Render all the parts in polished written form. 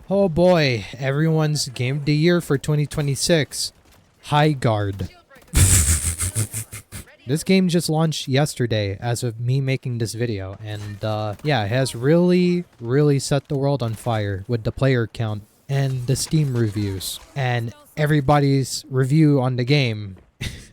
Oh boy, everyone's game of the year for 2026. Highguard. This game just launched yesterday as of me making this video, and yeah, it has really set the world on fire with the player count and the Steam reviews and everybody's review on the game.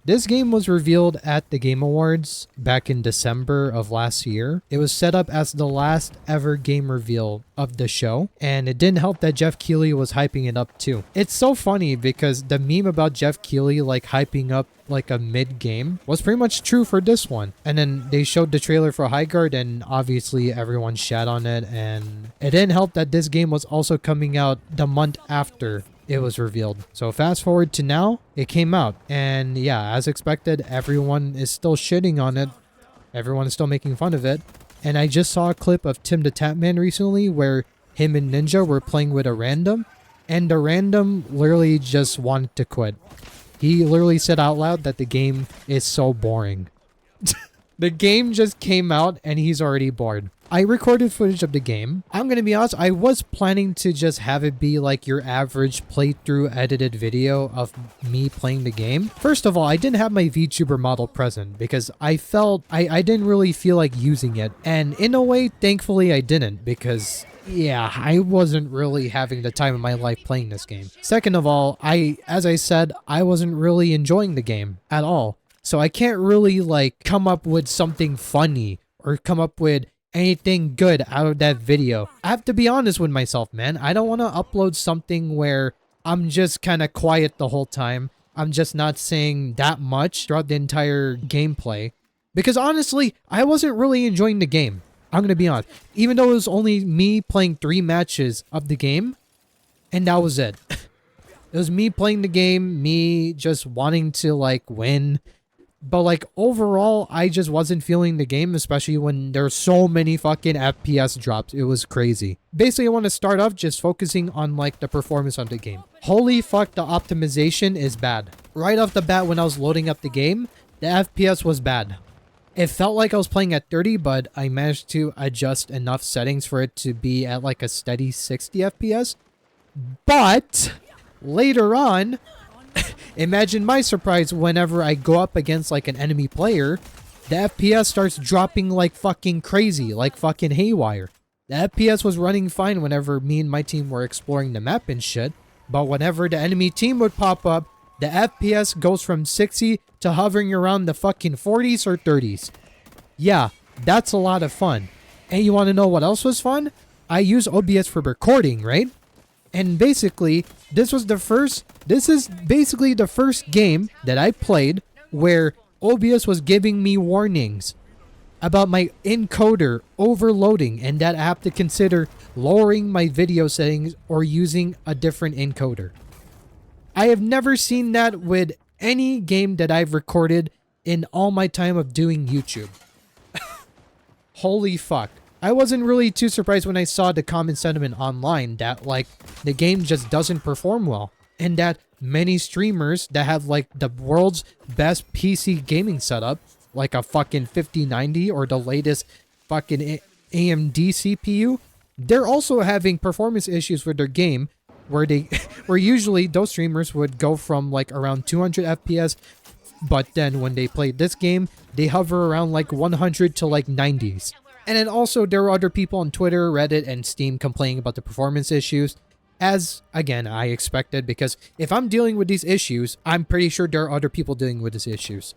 This game was revealed at the Game Awards back in December of last year. It was set up as the last ever game reveal of the show, and it didn't help that Jeff Keighley was hyping it up too. It's so funny because the meme about Jeff Keighley like hyping up like a mid-game was pretty much true for this one. And then they showed the trailer for Highguard, and obviously everyone shat on it, and it didn't help that this game was also coming out the month after it was revealed. So fast forward to now, it came out, and yeah, as expected, everyone is still shitting on it. Everyone is still making fun of it. And I just saw a clip of Tim the Tatman recently where him and Ninja were playing with a random, and the random literally just wanted to quit. He literally said out loud that the game is so boring. The game just came out and he's already bored. I recorded footage of the game. I'm gonna be honest, I was planning to just have it be like your average playthrough edited video of me playing the game. First of all, I didn't have my VTuber model present because I felt I didn't really feel like using it. And in a way, thankfully I didn't, because yeah, I wasn't really having the time of my life playing this game. Second of all, as I said, I wasn't really enjoying the game at all. So I can't really like come up with something funny or come up with anything good out of that video. I have to be honest with myself, man. I don't want to upload something where I'm just kind of quiet the whole time. I'm just not saying that much throughout the entire gameplay. Because honestly, I wasn't really enjoying the game. I'm going to be honest. Even though it was only me playing 3 matches of the game, and that was it. It was me playing the game, me just wanting to like win. But like overall, I just wasn't feeling the game, especially when there's so many fucking FPS drops. It was crazy. Basically, I want to start off just focusing on like the performance of the game. Holy fuck, the optimization is bad. Right off the bat, when I was loading up the game, the FPS was bad. It felt like I was playing at 30, but I managed to adjust enough settings for it to be at like a steady 60 FPS. But later on, imagine my surprise whenever I go up against like an enemy player, the FPS starts dropping like fucking crazy, like fucking haywire. The FPS was running fine whenever me and my team were exploring the map and shit, but whenever the enemy team would pop up, the FPS goes from 60 to hovering around the fucking 40s or 30s. Yeah, that's a lot of fun. And you want to know what else was fun? I use OBS for recording, right? And basically, this is basically the first game that I played where OBS was giving me warnings about my encoder overloading and that I have to consider lowering my video settings or using a different encoder. I have never seen that with any game that I've recorded in all my time of doing YouTube. Holy fuck. I wasn't really too surprised when I saw the common sentiment online that like the game just doesn't perform well, and that many streamers that have like the world's best PC gaming setup, like a fucking 5090 or the latest fucking AMD CPU, they're also having performance issues with their game where usually those streamers would go from like around 200 FPS, but then when they play this game, they hover around like 100 to like 90s. And then also there were other people on Twitter, Reddit, and Steam complaining about the performance issues. As, again, I expected, because if I'm dealing with these issues, I'm pretty sure there are other people dealing with these issues.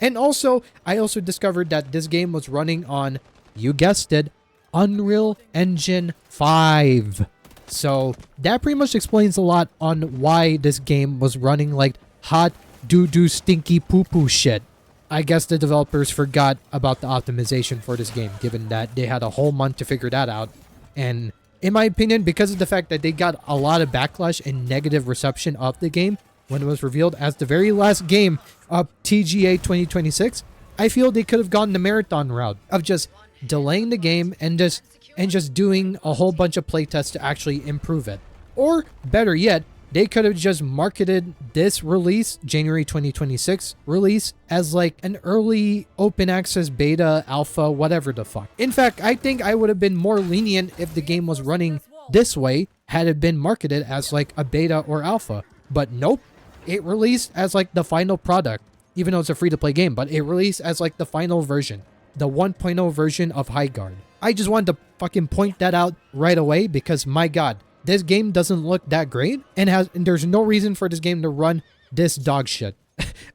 And also, I also discovered that this game was running on, you guessed it, Unreal Engine 5. So that pretty much explains a lot on why this game was running like hot doo-doo stinky poo-poo shit. I guess the developers forgot about the optimization for this game, given that they had a whole month to figure that out. And in my opinion, because of the fact that they got a lot of backlash and negative reception of the game when it was revealed as the very last game of TGA 2026, I feel they could have gone the marathon route of just delaying the game and just doing a whole bunch of playtests to actually improve it. Or better yet, they could have just marketed this release, January 2026 release, as like an early open access beta, alpha, whatever the fuck. In fact, I think I would have been more lenient if the game was running this way had it been marketed as like a beta or alpha. But nope, it released as like the final product, even though it's a free-to-play game, but it released as like the final version, the 1.0 version of Highguard. I just wanted to fucking point that out right away because my god, this game doesn't look that great and there's no reason for this game to run this dog shit.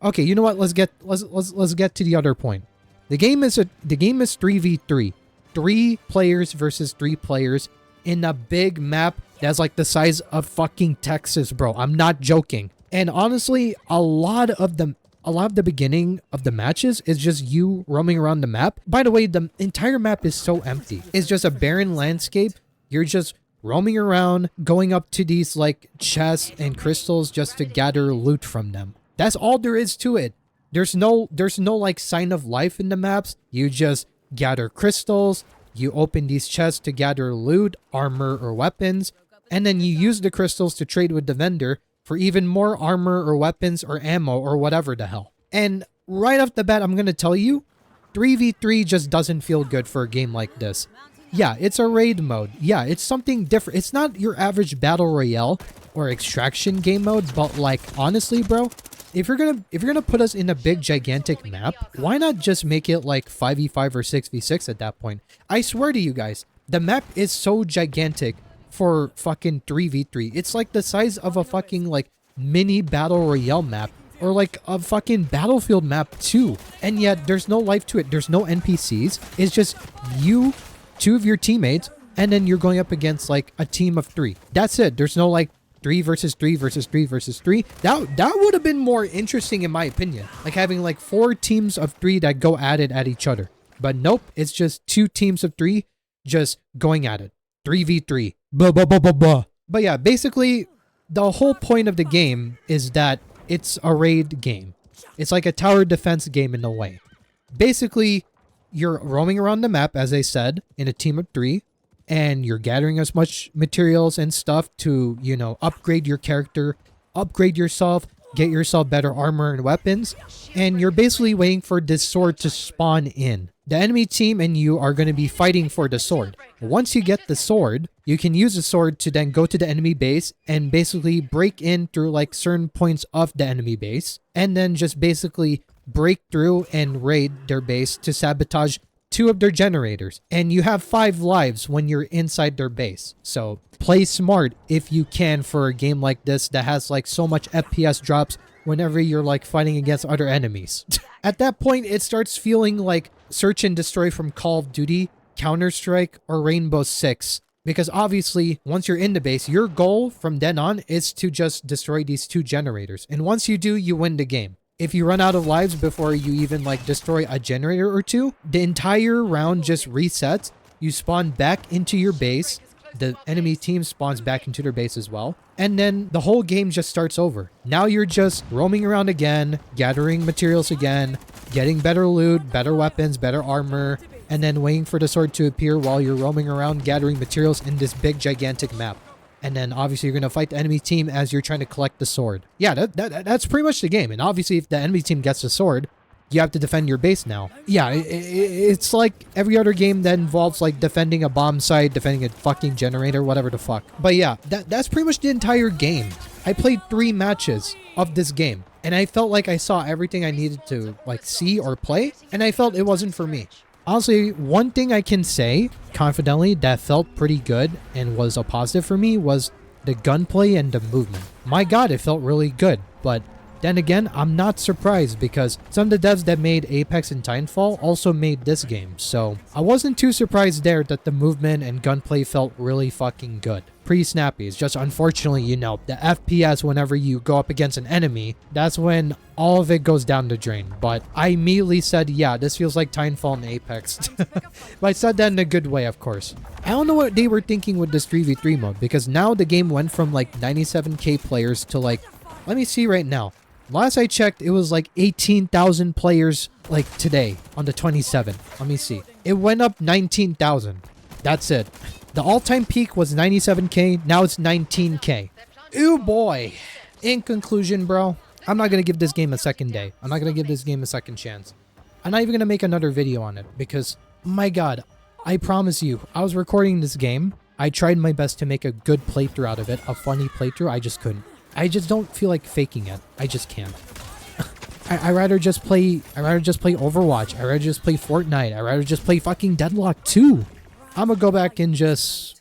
Okay, you know what? Let's get to the other point. The game is 3v3. 3 players versus 3 players in a big map that's like the size of fucking Texas, bro. I'm not joking. And honestly, a lot of the beginning of the matches is just you roaming around the map. By the way, the entire map is so empty. It's just a barren landscape. You're just roaming around, going up to these like chests and crystals just to gather loot from them. That's all there is to it. There's no like sign of life in the maps. You just gather crystals, you open these chests to gather loot, armor, or weapons, and then you use the crystals to trade with the vendor for even more armor or weapons or ammo or whatever the hell. And right off the bat, I'm gonna tell you, 3v3 just doesn't feel good for a game like this. Yeah, it's a raid mode. Yeah, it's something different. It's not your average battle royale or extraction game mode, but like honestly, bro, if you're gonna put us in a big gigantic map, why not just make it like 5v5 or 6v6 at that point? I swear to you guys, the map is so gigantic for fucking 3v3. It's like the size of a fucking like mini battle royale map or like a fucking battlefield map too. And yet there's no life to it. There's no NPCs. It's just you, 2 of your teammates, and then you're going up against like a team of 3. That's it. There's no like 3 versus 3 versus 3 versus 3. That would have been more interesting in my opinion. Like having like 4 teams of 3 that go at it at each other. But nope, it's just 2 teams of 3 just going at it. 3v3. Blah, blah, blah, blah, blah. But yeah, basically the whole point of the game is that it's a raid game. It's like a tower defense game in a way. Basically, you're roaming around the map, as I said, in a team of 3. And you're gathering as much materials and stuff to, you know, upgrade your character, upgrade yourself, get yourself better armor and weapons. And you're basically waiting for this sword to spawn in. The enemy team and you are going to be fighting for the sword. Once you get the sword, you can use the sword to then go to the enemy base and basically break in through like certain points of the enemy base. And then just basically break through and raid their base to sabotage 2 of their generators, and you have 5 lives when you're inside their base. So play smart if you can for a game like this that has like so much FPS drops whenever you're like fighting against other enemies. At that point, it starts feeling like Search and Destroy from Call of Duty, Counter-Strike, or Rainbow Six. Because obviously, once you're in the base, your goal from then on is to just destroy these 2 generators. And once you do, you win the game. If you run out of lives before you even like destroy a generator or 2, the entire round just resets. You spawn back into your base. The enemy team spawns back into their base as well. And then the whole game just starts over. Now you're just roaming around again, gathering materials again, getting better loot, better weapons, better armor, and then waiting for the sword to appear while you're roaming around gathering materials in this big gigantic map. And then obviously you're going to fight the enemy team as you're trying to collect the sword. Yeah, that's pretty much the game. And obviously if the enemy team gets the sword, you have to defend your base now. Yeah, it's like every other game that involves like defending a bomb site, defending a fucking generator, whatever the fuck. But yeah, that's pretty much the entire game. I played 3 matches of this game. And I felt like I saw everything I needed to like see or play. And I felt it wasn't for me. Honestly, one thing I can say confidently that felt pretty good and was a positive for me was the gunplay and the movement. My god, it felt really good. But then again, I'm not surprised because some of the devs that made Apex and Titanfall also made this game. So I wasn't too surprised there that the movement and gunplay felt really fucking good. Pretty snappy. It's just unfortunately, you know, the FPS whenever you go up against an enemy, that's when all of it goes down the drain. But I immediately said, yeah, this feels like Titanfall and Apex. But I said that in a good way, of course. I don't know what they were thinking with this 3v3 mode because now the game went from like 97k players to like, let me see right now. Last I checked, it was like 18,000 players like today on the 27th. Let me see. It went up 19,000. That's it. The all-time peak was 97k. Now it's 19k. Ooh boy. In conclusion, bro, I'm not going to give this game a second day. I'm not going to give this game a second chance. I'm not even going to make another video on it because, my god, I promise you, I was recording this game. I tried my best to make a good playthrough out of it, a funny playthrough. I just couldn't. I just don't feel like faking it. I just can't. I rather just play Overwatch. I rather just play Fortnite. I rather just play fucking Deadlock 2. I'm gonna go back and just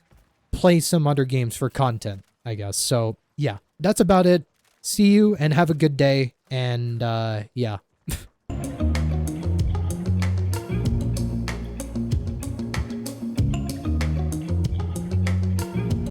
play some other games for content, I guess. So yeah, that's about it. See you and have a good day. And yeah.